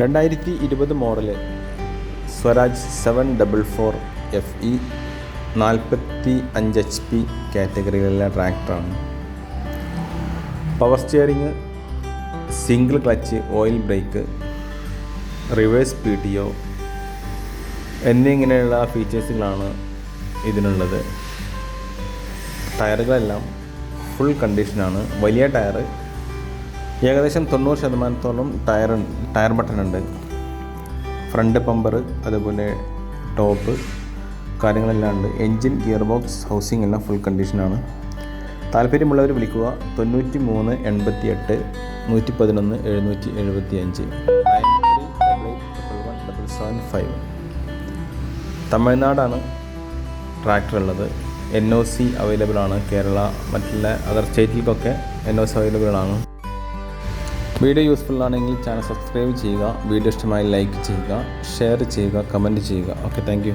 2020 model Swaraj 744 FE 45 HP കാറ്റഗറിയിലുള്ള ട്രാക്ടറാണ്. Power steering, single clutch, oil brake, reverse PTO എന്നിങ്ങനെയുള്ള ഫീച്ചേഴ്സുകളാണ് ഇതിനുള്ളത്. ടയറുകളെല്ലാം ഫുൾ കണ്ടീഷനാണ്. വലിയ ടയർ, ഏകദേശം 90% ടയർ ബട്ടണുണ്ട്. ഫ്രണ്ട് ബമ്പർ, അതുപോലെ ടോപ്പ് കാര്യങ്ങളെല്ലാം ഉണ്ട്. എൻജിൻ, ഗിയർ ബോക്സ്, ഹൗസിംഗ് എല്ലാം ഫുൾ കണ്ടീഷനാണ്. താല്പര്യമുള്ളവർ വിളിക്കുക 93 88 111 775 9388117775. തമിഴ്നാടാണ് ട്രാക്ടർ ഉള്ളത്. NOC അവൈലബിൾ ആണ്. കേരള, മറ്റുള്ള അതർ സ്റ്റേറ്റിലേക്കൊക്കെ NOC അവൈലബിൾ ആണ്. വീഡിയോ യൂസ്ഫുൾ ആണെങ്കിൽ ചാനൽ സബ്സ്ക്രൈബ് ചെയ്യുക. വീഡിയോ ഇഷ്ടമായി ലൈക്ക് ചെയ്യുക, ഷെയർ ചെയ്യുക, കമൻറ്റ് ചെയ്യുക. Okay, thank you.